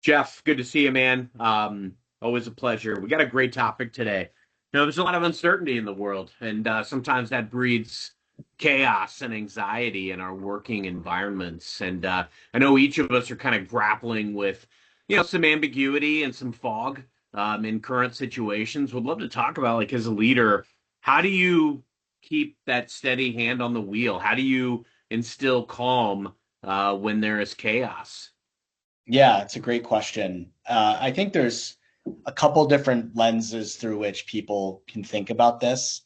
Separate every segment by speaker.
Speaker 1: Jeff, good to see you, man. Always a pleasure. We got a great topic today. There's a lot of uncertainty in the world, and sometimes that breeds chaos and anxiety in our working environments. And I know each of us are kind of grappling with, some ambiguity and some fog in current situations. Would love to talk about, like, as a leader, how do you keep that steady hand on the wheel? How do you instill calm when there is chaos?
Speaker 2: Yeah, it's a great question. I think there's a couple different lenses through which people can think about this.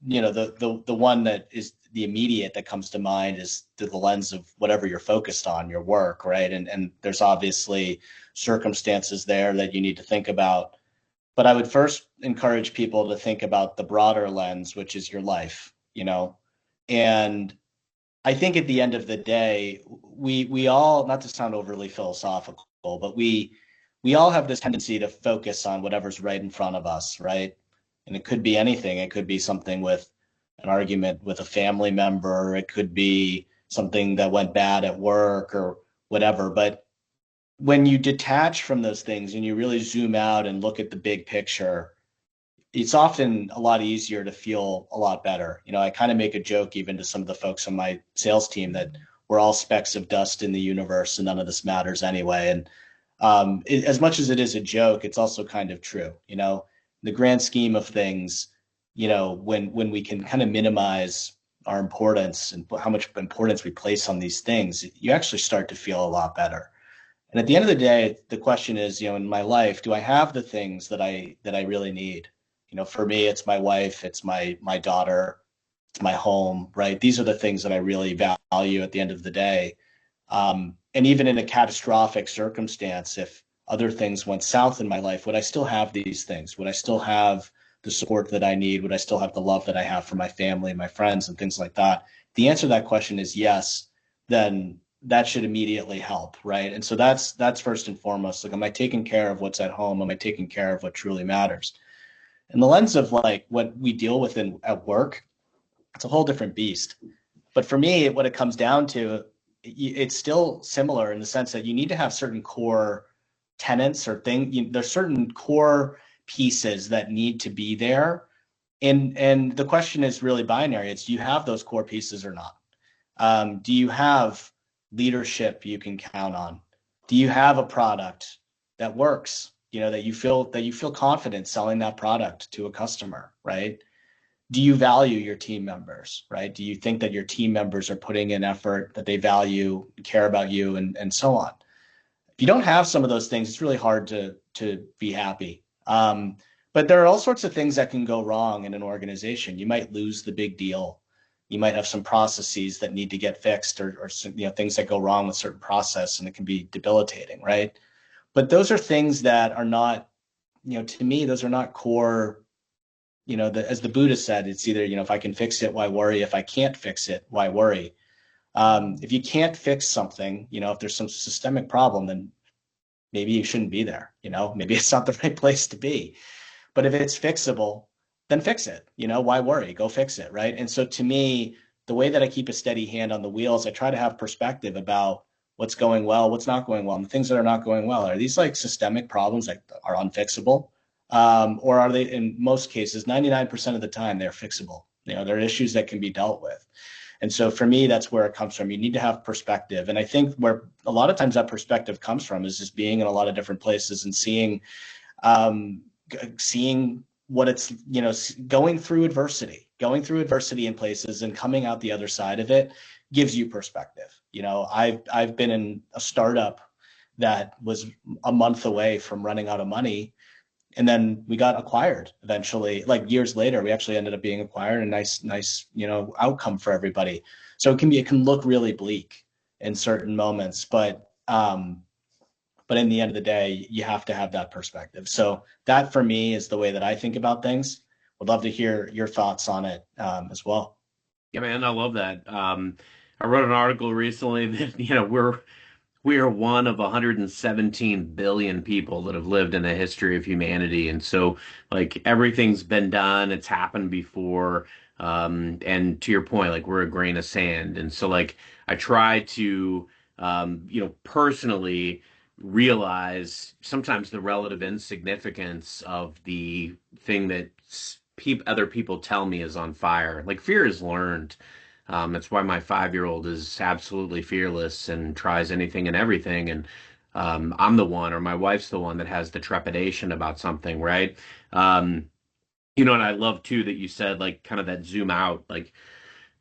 Speaker 2: The one that is the immediate that comes to mind is through the lens of whatever you're focused on, your work, right? And there's obviously circumstances there that you need to think about. But I would first encourage people to think about the broader lens, which is your life. And I think at the end of the day, we all, not to sound overly philosophical, but we all have this tendency to focus on whatever's right in front of us, right? And it could be anything. It could be something with an argument with a family member. It could be something that went bad at work or whatever. But when you detach from those things and you really zoom out and look at the big picture, it's often a lot easier to feel a lot better. I kind of make a joke even to some of the folks on my sales team that we're all specks of dust in the universe and none of this matters anyway. And as much as it is a joke, it's also kind of true. The grand scheme of things, when we can kind of minimize our importance and how much importance we place on these things, you actually start to feel a lot better. And at the end of the day, the question is, in my life, do I have the things that I really need? For me, it's my wife, it's my daughter, it's my home, right? These are the things that I really value at the end of the day. And even in a catastrophic circumstance, if other things went south in my life, would I still have these things? Would I still have the support that I need? Would I still have the love that I have for my family, my friends, and things like that? The answer to that question is yes. Then that should immediately help, right? And so that's first and foremost. Like, am I taking care of what's at home? Am I taking care of what truly matters? In the lens of like what we deal with at work, it's a whole different beast. But for me, what it comes down to, it's still similar in the sense that you need to have certain core tenants or there's certain core pieces that need to be there. And the question is really binary. It's, do you have those core pieces or not? Do you have leadership you can count on? Do you have a product that works? That you feel confident selling that product to a customer, right? Do you value your team members, right? Do you think that your team members are putting in effort, that they value, care about you, and so on? If you don't have some of those things, it's really hard to be happy. But there are all sorts of things that can go wrong in an organization. You might lose the big deal. You might have some processes that need to get fixed, or things that go wrong with certain process, and it can be debilitating, right? But those are things that are not, to me, those are not core. As the Buddha said, it's either, if I can fix it, why worry? If I can't fix it, why worry? If you can't fix something, if there's some systemic problem, then maybe you shouldn't be there. Maybe it's not the right place to be. But if it's fixable, then fix it. Why worry? Go fix it, right? And so to me, the way that I keep a steady hand on the wheels, I try to have perspective about what's going well, what's not going well, and the things that are not going well. Are these like systemic problems that are unfixable? Or are they, in most cases, 99% of the time, they're fixable? They're issues that can be dealt with. And so for me, that's where it comes from. You need to have perspective. And I think where a lot of times that perspective comes from is just being in a lot of different places and um, seeing what it's, going through adversity in places and coming out the other side of it gives you perspective. I've been in a startup that was a month away from running out of money, and then we got acquired eventually. Like years later, we actually ended up being acquired. A nice outcome for everybody. So it can look really bleak in certain moments, but in the end of the day, you have to have that perspective. So that for me is the way that I think about things. Would love to hear your thoughts on it as well.
Speaker 1: Yeah, man, I love that. I wrote an article recently that, we are one of 117 billion people that have lived in the history of humanity. And so, like, everything's been done, it's happened before. And to your point, like, we're a grain of sand. And so, like, I try to, personally realize sometimes the relative insignificance of the thing that other people tell me is on fire. Like fear is learned. That's why my 5-year-old is absolutely fearless and tries anything and everything. And I'm the one, or my wife's the one that has the trepidation about something, right? Um, and I love too that you said like kind of that zoom out, like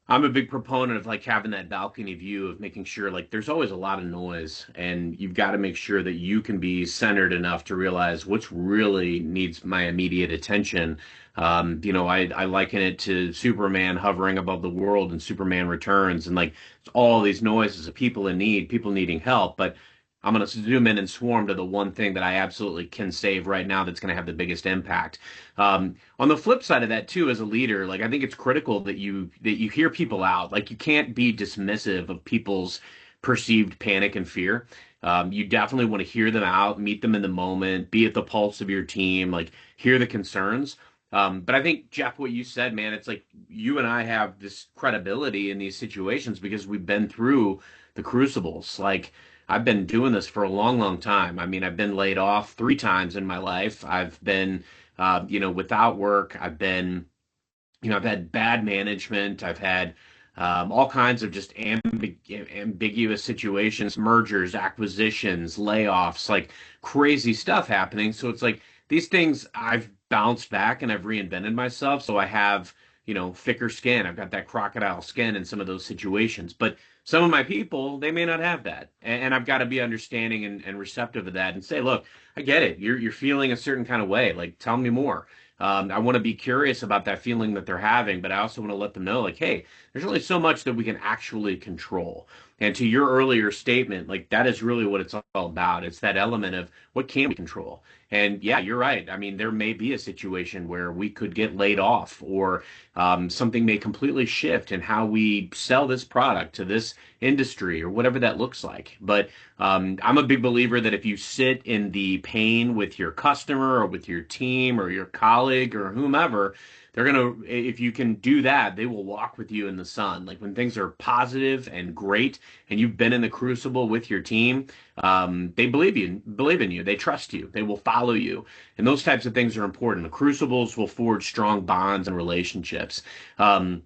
Speaker 1: I'm a big proponent of like having that balcony view of making sure like there's always a lot of noise and you've got to make sure that you can be centered enough to realize what's really needs my immediate attention. I liken it to Superman hovering above the world and Superman Returns and like it's all these noises of people in need, people needing help, but I'm going to zoom in and swarm to the one thing that I absolutely can save right now that's going to have the biggest impact. On the flip side of that too, as a leader, like I think it's critical that you hear people out. Like you can't be dismissive of people's perceived panic and fear. You definitely want to hear them out, meet them in the moment, be at the pulse of your team, like hear the concerns. But I think Jeff, what you said, man, it's like you and I have this credibility in these situations because we've been through the crucibles. Like I've been doing this for a long, long time. I mean, I've been laid off 3 times in my life. I've been without work. I've had bad management. I've had all kinds of just ambiguous situations, mergers, acquisitions, layoffs, like crazy stuff happening. So it's like these things I've bounced back and I've reinvented myself. So I have, thicker skin. I've got that crocodile skin in some of those situations. But some of my people, they may not have that. And I've got to be understanding and receptive of that and say, look, I get it. You're feeling a certain kind of way. Like, tell me more. I want to be curious about that feeling that they're having, but I also want to let them know, like, hey, there's only so much that we can actually control. And to your earlier statement, like that is really what it's all about. It's that element of what can we control. And yeah, you're right. I mean, there may be a situation where we could get laid off, or something may completely shift in how we sell this product to this industry, or whatever that looks like. But I'm a big believer that if you sit in the pain with your customer or with your team or your colleague or whomever, if you can do that, they will walk with you in the sun. Like when things are positive and great and you've been in the crucible with your team, they believe in you, they trust you, they will follow you. And those types of things are important. The crucibles will forge strong bonds and relationships. Um,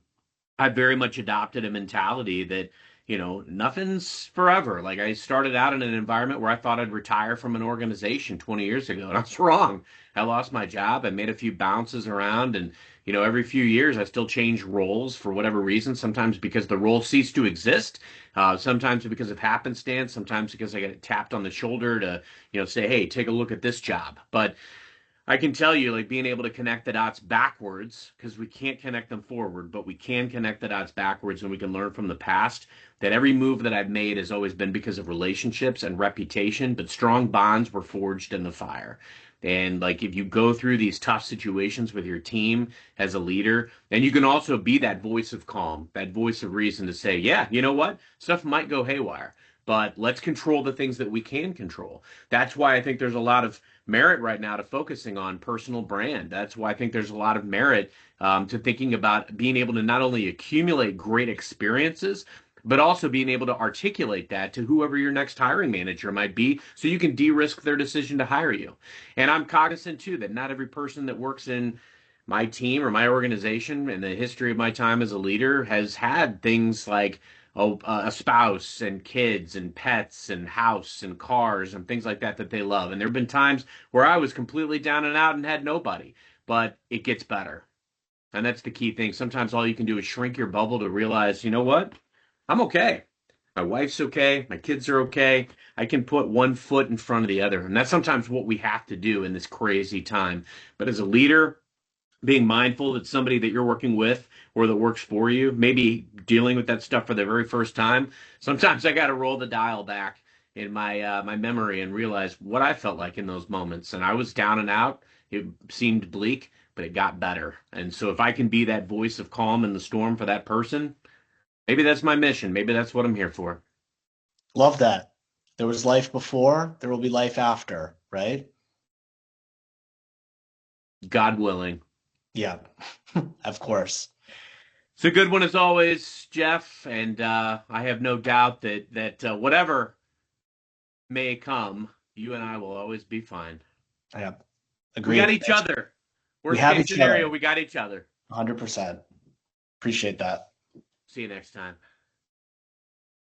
Speaker 1: I very much adopted a mentality that, nothing's forever. Like I started out in an environment where I thought I'd retire from an organization 20 years ago, and I was wrong. I lost my job. I made a few bounces around, and, every few years I still change roles for whatever reason. Sometimes because the role ceased to exist, sometimes because of happenstance, sometimes because I get tapped on the shoulder to, say, hey, take a look at this job. But I can tell you, like being able to connect the dots backwards, because we can't connect them forward, but we can connect the dots backwards and we can learn from the past that every move that I've made has always been because of relationships and reputation, but strong bonds were forged in the fire. And like if you go through these tough situations with your team as a leader, and you can also be that voice of calm, that voice of reason to say, yeah, you know what? Stuff might go haywire, but let's control the things that we can control. That's why I think there's a lot of merit right now to focusing on personal brand. That's why I think there's a lot of merit to thinking about being able to not only accumulate great experiences, but also being able to articulate that to whoever your next hiring manager might be so you can de-risk their decision to hire you. And I'm cognizant too that not every person that works in my team or my organization in the history of my time as a leader has had things like a spouse and kids and pets and house and cars and things like that that they love. And there have been times where I was completely down and out and had nobody, but it gets better. And that's the key thing. Sometimes all you can do is shrink your bubble to realize, you know what? I'm okay. My wife's okay. My kids are okay. I can put one foot in front of the other. And that's sometimes what we have to do in this crazy time. But as a leader, being mindful that somebody that you're working with or that works for you, maybe dealing with that stuff for the very first time. Sometimes I got to roll the dial back in my memory and realize what I felt like in those moments. And I was down and out. It seemed bleak, but it got better. And so if I can be that voice of calm in the storm for that person, maybe that's my mission. Maybe that's what I'm here for.
Speaker 2: Love that. There was life before, there will be life after, right?
Speaker 1: God willing.
Speaker 2: Yeah, of course.
Speaker 1: It's a good one as always, Jeff. And I have no doubt that whatever may come, You and I will always be fine.
Speaker 2: Yeah.
Speaker 1: We
Speaker 2: Agreed.
Speaker 1: got each other. Worst
Speaker 2: have
Speaker 1: case
Speaker 2: each
Speaker 1: scenario,
Speaker 2: other.
Speaker 1: we got each other.
Speaker 2: 100%. Appreciate that.
Speaker 1: See you next time.